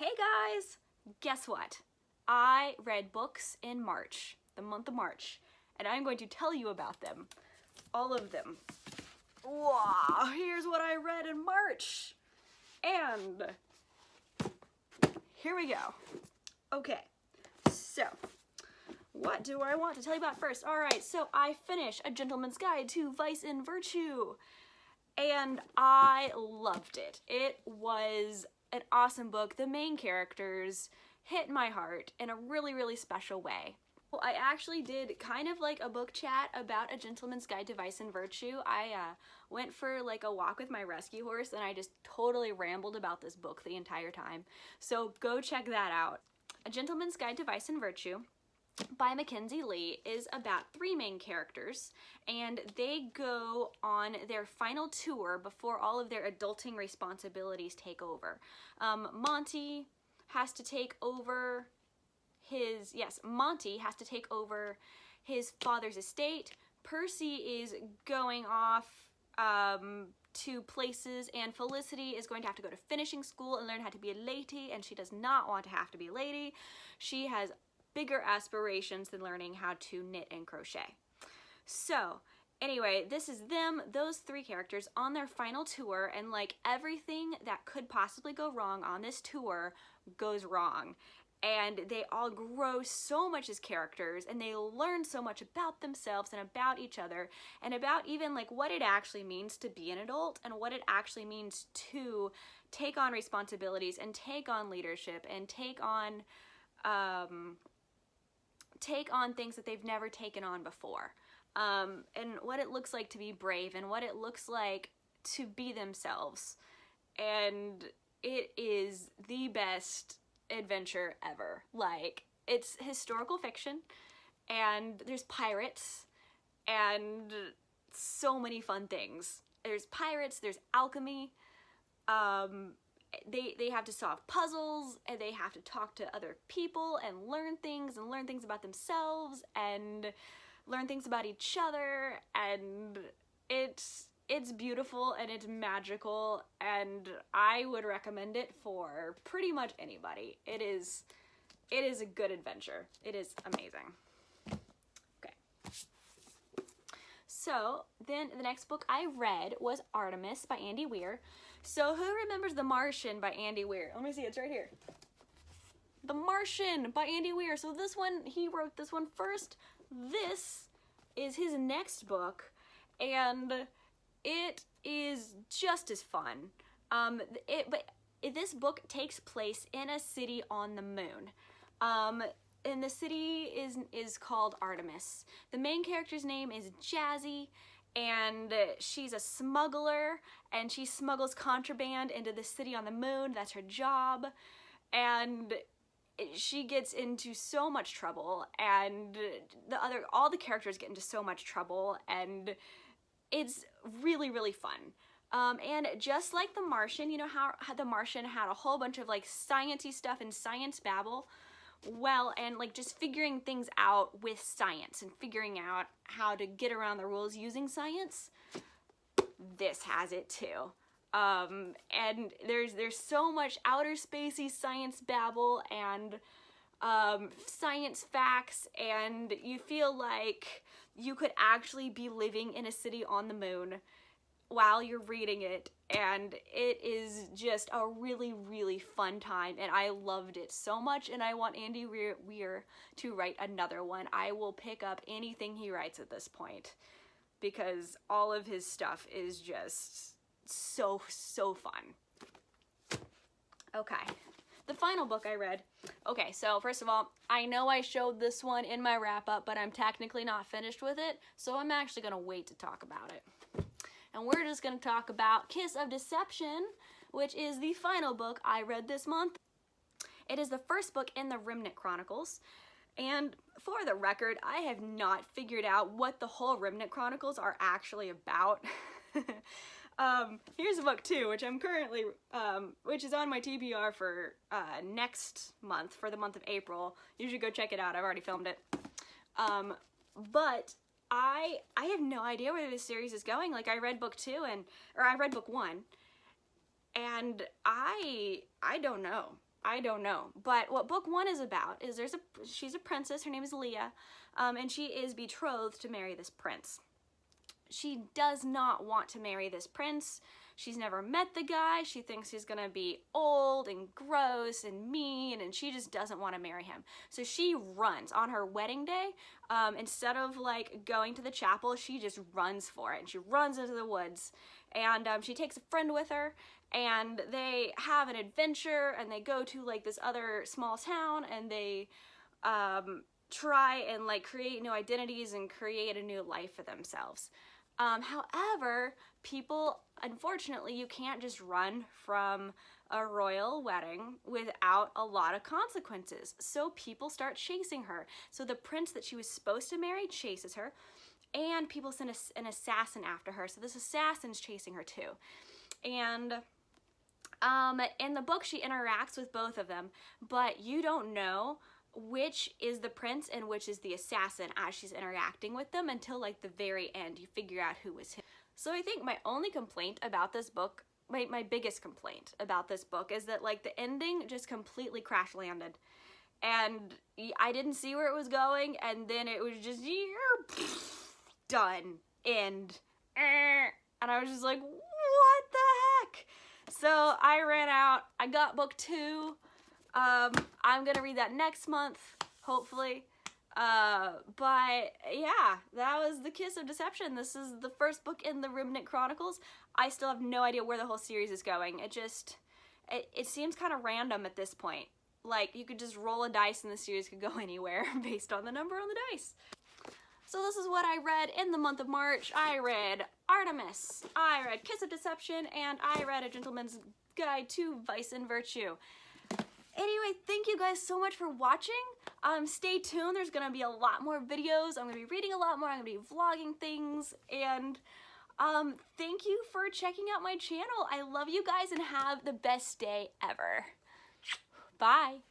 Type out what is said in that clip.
Hey guys! Guess what? I read books in March, the month of March, and I'm going to tell you about them. All of them. Wow, here's what I read in March! And here we go. Okay, so what do I want to tell you about first? Alright, so I finished A Gentleman's Guide to Vice and Virtue, and I loved it. It was an awesome book. The main characters hit my heart in a really, really special way. Well, I actually did kind of like a book chat about A Gentleman's Guide to Vice and Virtue. I went for like a walk with my rescue horse and I just totally rambled about this book the entire time. So go check that out. A Gentleman's Guide to Vice and Virtue by Mackenzie Lee is about three main characters, and they go on their final tour before all of their adulting responsibilities take over. Monty has to take over Monty has to take over his father's estate. Percy is going off to places, and Felicity is going to have to go to finishing school and learn how to be a lady, and she does not want to have to be a lady. She has bigger aspirations than learning how to knit and crochet. So anyway, this is them, those three characters on their final tour, and like everything that could possibly go wrong on this tour goes wrong. And they all grow so much as characters, and they learn so much about themselves and about each other, and about even like what it actually means to be an adult, and what it actually means to take on responsibilities and take on leadership and take on things that they've never taken on before, and what it looks like to be brave, and what it looks like to be themselves. And it is the best adventure ever. Like, it's historical fiction, and there's pirates, and so many fun things. There's pirates, there's alchemy, they have to solve puzzles, and they have to talk to other people and learn things about themselves and learn things about each other, and it's beautiful and it's magical, and I would recommend it for pretty much anybody. It is a good adventure. It is amazing. Okay. So then the next book I read was Artemis by Andy Weir. So who remembers The Martian by Andy Weir? Let me see, it's right here. The Martian by Andy Weir. So this one, he wrote this one first. This is his next book, and it is just as fun. But this book takes place in a city on the moon. And the city is called Artemis. The main character's name is Jazzy, and she's a smuggler, and she smuggles contraband into the city on the moon. That's her job, and she gets into so much trouble, and all the characters get into so much trouble, and it's really, really fun. And just like The Martian, you know how The Martian had a whole bunch of like sciencey stuff and science babble? Well, and like just figuring things out with science and figuring out how to get around the rules using science, this has it too. And there's so much outer spacey science babble and science facts, and you feel like you could actually be living in a city on the moon while you're reading it, and it is just a really, really fun time, and I loved it so much, and I want Andy Weir to write another one. I will pick up anything he writes at this point, because all of his stuff is just so fun. Okay, the final book I read. Okay, so first of all, I know I showed this one in my wrap-up, but I'm technically not finished with it, so I'm actually gonna wait to talk about it. And we're just gonna talk about Kiss of Deception, which is the final book I read this month. It is the first book in the Remnant Chronicles, and for the record, I have not figured out what the whole Remnant Chronicles are actually about. Here's book 2, which I'm currently, which is on my TBR for next month, for the month of April. You should go check it out. I've already filmed it. But I have no idea where this series is going. Like, I read book 1, and I don't know. I don't know. But what book 1 is about is she's a princess, her name is Leah, and she is betrothed to marry this prince. She does not want to marry this prince. She's never met the guy. She thinks he's gonna be old and gross and mean, and she just doesn't want to marry him. So she runs on her wedding day. Instead of like going to the chapel, she just runs for it, and she runs into the woods. And she takes a friend with her, and they have an adventure, and they go to like this other small town, and they try and like create new identities and create a new life for themselves. However, people, unfortunately, you can't just run from a royal wedding without a lot of consequences. So people start chasing her. So the prince that she was supposed to marry chases her, and people send an assassin after her. So this assassin's chasing her too. And in the book, she interacts with both of them, but you don't know which is the prince and which is the assassin as she's interacting with them until like the very end. You figure out who was him. So I think my only complaint about this book, my biggest complaint about this book is that like the ending just completely crash landed. And I didn't see where it was going, and then it was just done, end. And I was just like, what the heck? So I ran out. I got book 2. I'm gonna read that next month, hopefully. But yeah, that was The Kiss of Deception. This is the first book in the Remnant Chronicles. I still have no idea where the whole series is going. It seems kind of random at this point. Like, you could just roll a dice and the series could go anywhere based on the number on the dice. So this is what I read in the month of March. I read Artemis, I read Kiss of Deception, and I read A Gentleman's Guide to Vice and Virtue. Anyway, thank you guys so much for watching. Stay tuned, there's gonna be a lot more videos. I'm gonna be reading a lot more, I'm gonna be vlogging things, and thank you for checking out my channel. I love you guys and have the best day ever. Bye.